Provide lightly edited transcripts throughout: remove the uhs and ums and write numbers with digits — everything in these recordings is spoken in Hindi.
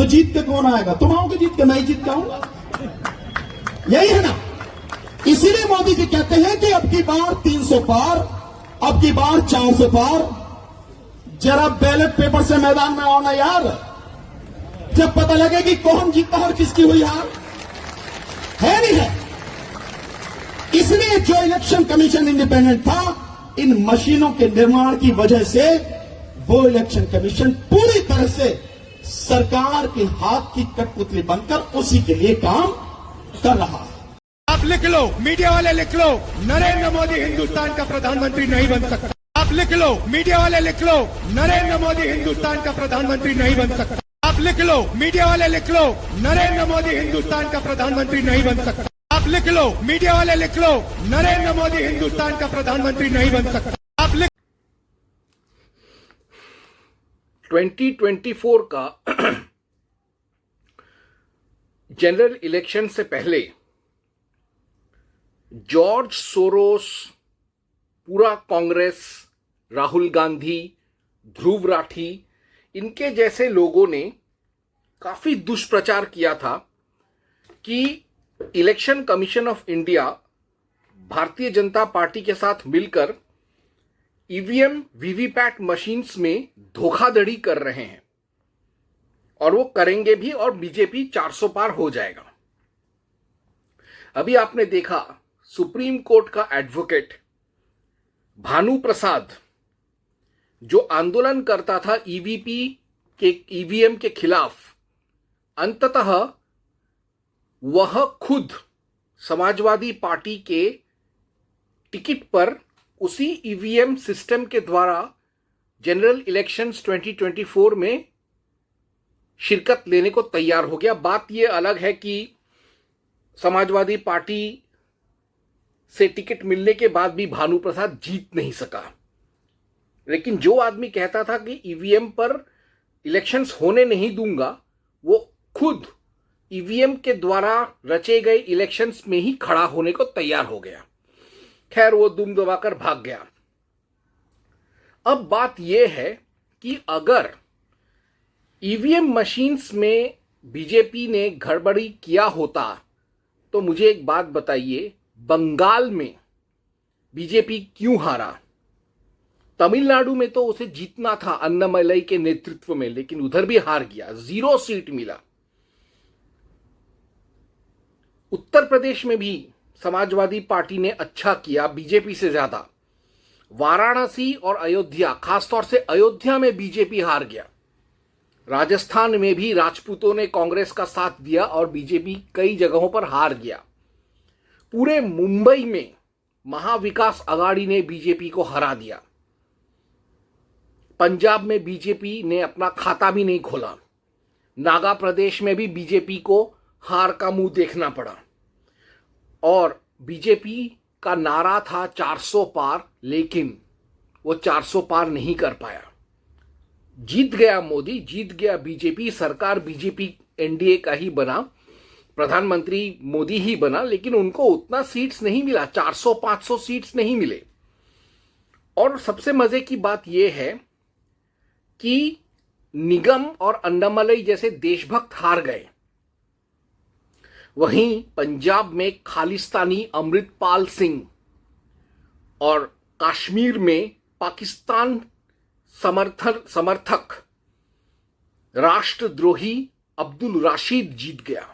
तो जीत के कौन आएगा? तुम आओगे जीत के, मैं जीत के आऊंगा। यही है ना। इसीलिए मोदी जी कहते हैं कि अब की बार 300 पार, अब की बार 400 पार। जरा बैलेट पेपर से मैदान में आओ ना यार, जब पता लगे कि कौन जीता और किसकी हुई हार। है नहीं है? इसलिए जो इलेक्शन कमीशन इंडिपेंडेंट था, इन मशीनों के निर्माण की वजह से वो इलेक्शन कमीशन पूरी तरह से सरकार के हाथ की कठपुतली बनकर उसी के लिए काम कर रहा है। आप लिख लो, मीडिया वाले लिख लो, नरेंद्र मोदी हिंदुस्तान का प्रधानमंत्री नहीं बन सकता। आप लिख लो, मीडिया वाले लिख लो, नरेंद्र मोदी हिंदुस्तान का प्रधानमंत्री नहीं बन सकता। आप लिख लो, मीडिया वाले लिख लो, नरेंद्र मोदी हिंदुस्तान का प्रधानमंत्री नहीं बन सकता। आप लिख लो, मीडिया वाले लिख लो, नरेंद्र मोदी हिंदुस्तान का प्रधानमंत्री नहीं बन सकता। आप लिख 2024 का जनरल इलेक्शन से पहले जॉर्ज सोरोस, पूरा कांग्रेस, राहुल गांधी, ध्रुव राठी, इनके जैसे लोगों ने काफी दुष्प्रचार किया था कि election commission of India Bharatiya Janata party के साथ मिलकर ईवीएम वीवीपैट मशीन्स में धोखाधड़ी कर रहे हैं और वो करेंगे भी और बीजेपी 400 पार हो जाएगा। अभी आपने देखा सुप्रीम कोर्ट का एडवोकेट भानु प्रसाद, जो आंदोलन करता था ईवीएम के खिलाफ, अंततः वह खुद समाजवादी पार्टी के टिकट पर उसी ईवीएम सिस्टम के द्वारा जनरल इलेक्शंस 2024 में शिरकत लेने को तैयार हो गया। बात यह अलग है कि समाजवादी पार्टी से टिकट मिलने के बाद भी भानु प्रसाद जीत नहीं सका, लेकिन जो आदमी कहता था कि ईवीएम पर इलेक्शंस होने नहीं दूंगा, वो खुद ईवीएम के द्वारा रचे गए इलेक्शंस में ही खड़ा होने को तैयार हो गया। खैर, वो दुम दबाकर भाग गया। अब बात यह है कि अगर ईवीएम मशीन्स में बीजेपी ने गड़बड़ी किया होता तो मुझे एक बात बताइए, बंगाल में बीजेपी क्यों हारा? तमिलनाडु में तो उसे जीतना था अन्नामलाई के नेतृत्व में, लेकिन उधर भी हार गया, 0 सीट मिला। उत्तर प्रदेश में भी समाजवादी पार्टी ने अच्छा किया, बीजेपी से ज्यादा। वाराणसी और अयोध्या, खासतौर से अयोध्या में बीजेपी हार गया। राजस्थान में भी राजपूतों ने कांग्रेस का साथ दिया और बीजेपी कई जगहों पर हार गया। पूरे मुंबई में महाविकास अघाड़ी ने बीजेपी को हरा दिया। पंजाब में बीजेपी ने अपना खाता भी नहीं खोला। नागा प्रदेश में भी बीजेपी को हार का मुंह देखना पड़ा और बीजेपी का नारा था 400 पार, लेकिन वो 400 पार नहीं कर पाया। जीत गया मोदी, जीत गया बीजेपी, सरकार बीजेपी एनडीए का ही बना, प्रधानमंत्री मोदी ही बना, लेकिन उनको उतना सीट्स नहीं मिला, 400-500 सीट्स नहीं मिले। और सबसे मजे की बात यह है कि निगम और अन्नामलाई जैसे देशभक्त हार गए। वहीं पंजाब में खालिस्तानी अमृतपाल सिंह और कश्मीर में पाकिस्तान समर्थक राष्ट्रद्रोही अब्दुल राशिद जीत गया।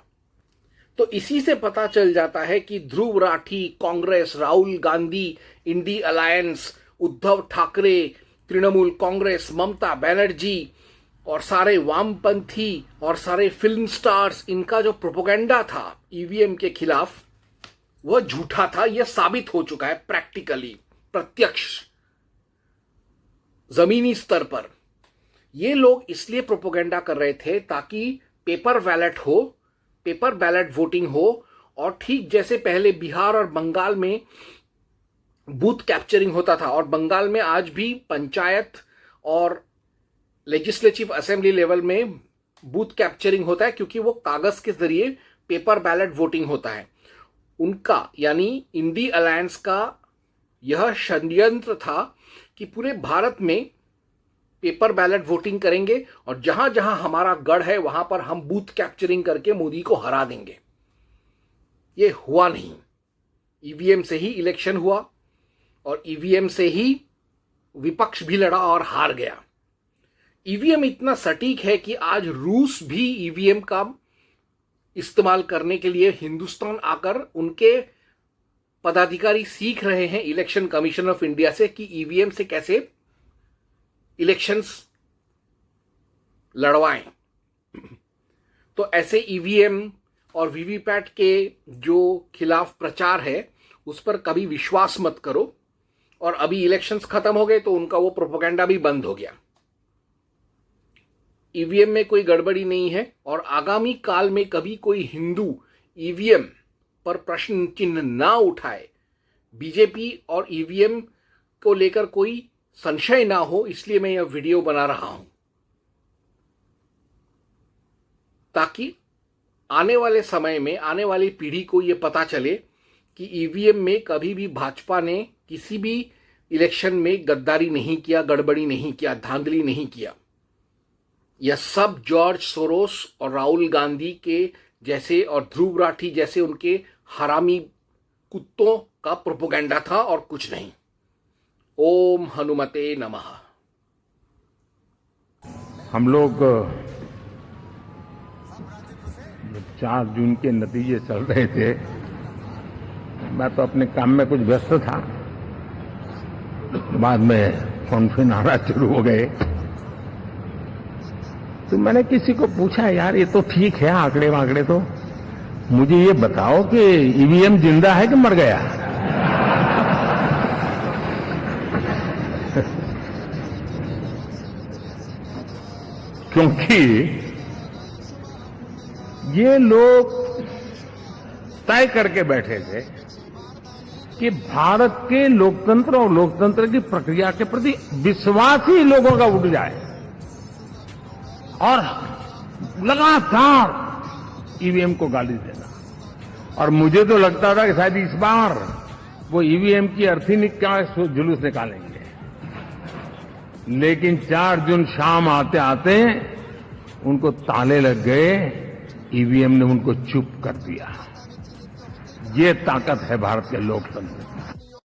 तो इसी से पता चल जाता है कि ध्रुव राठी, कांग्रेस, राहुल गांधी, इंडी अलायंस, उद्धव ठाकरे, तृणमूल कांग्रेस, ममता बनर्जी और सारे वामपंथी और सारे फिल्म स्टार्स, इनका जो प्रोपेगेंडा था ईवीएम के खिलाफ, वह झूठा था। यह साबित हो चुका है प्रैक्टिकली, प्रत्यक्ष जमीनी स्तर पर। ये लोग इसलिए प्रोपेगेंडा कर रहे थे ताकि पेपर बैलेट वोटिंग हो, और ठीक जैसे पहले बिहार और बंगाल में बूथ कैप्चरिंग होता था, और बंगाल में आज भी पंचायत और लेजिस्लेटिव असेंबली लेवल में बूथ कैप्चरिंग होता है, क्योंकि वो कागज के जरिए पेपर बैलेट वोटिंग होता है। उनका यानी इंडी अलायंस का यह षड्यंत्र था कि पूरे भारत में पेपर बैलेट वोटिंग करेंगे और जहां जहां हमारा गढ़ है वहां पर हम बूथ कैप्चरिंग करके मोदी को हरा देंगे। ये हुआ नहीं। ईवीएम से ही इलेक्शन हुआ और ईवीएम से ही विपक्ष भी लड़ा और हार गया। ईवीएम इतना सटीक है कि आज रूस भी ईवीएम का इस्तेमाल करने के लिए हिंदुस्तान आकर उनके पदाधिकारी सीख रहे हैं इलेक्शन कमीशन ऑफ इंडिया से कि ईवीएम से कैसे इलेक्शंस लड़वाएं। तो ऐसे ईवीएम और वीवीपैट के जो खिलाफ प्रचार है उस पर कभी विश्वास मत करो। और अभी इलेक्शंस खत्म हो गए तो उनका वो प्रोपेगेंडा भी बंद हो गया। ईवीएम में कोई गड़बड़ी नहीं है और आगामी काल में कभी कोई हिंदू ईवीएम पर प्रश्न चिन्ह ना उठाए, बीजेपी और ईवीएम को लेकर कोई संशय ना हो, इसलिए मैं यह वीडियो बना रहा हूं ताकि आने वाले समय में आने वाली पीढ़ी को यह पता चले कि ईवीएम में कभी भी भाजपा ने किसी भी इलेक्शन में गद्दारी नहीं किया, गड़बड़ी नहीं किया, धांधली नहीं किया। यह सब जॉर्ज सोरोस और राहुल गांधी के जैसे और ध्रुव राठी जैसे उनके हरामी कुत्तों का प्रोपेगेंडा था और कुछ नहीं। ओम हनुमते नमः। हम लोग 4 जून के नतीजे चल रहे थे, मैं तो अपने काम में कुछ व्यस्त था। बाद में फोन आना शुरू हो गए तो मैंने किसी को पूछा, यार ये तो ठीक है आंकड़े वांकड़े, तो मुझे ये बताओ कि ईवीएम जिंदा है कि मर गया? क्योंकि ये लोग तय करके बैठे थे कि भारत के लोकतंत्र और लोकतंत्र की प्रक्रिया के प्रति विश्वास ही लोगों का उठ जाए और लगातार ईवीएम को गाली देना। और मुझे तो लगता था कि शायद इस बार वो ईवीएम की अर्थी का जुलूस निकालेंगे, लेकिन 4 जून शाम आते आते उनको ताले लग गए, ईवीएम ने उनको चुप कर दिया। ये ताकत है भारत के लोकतंत्र की।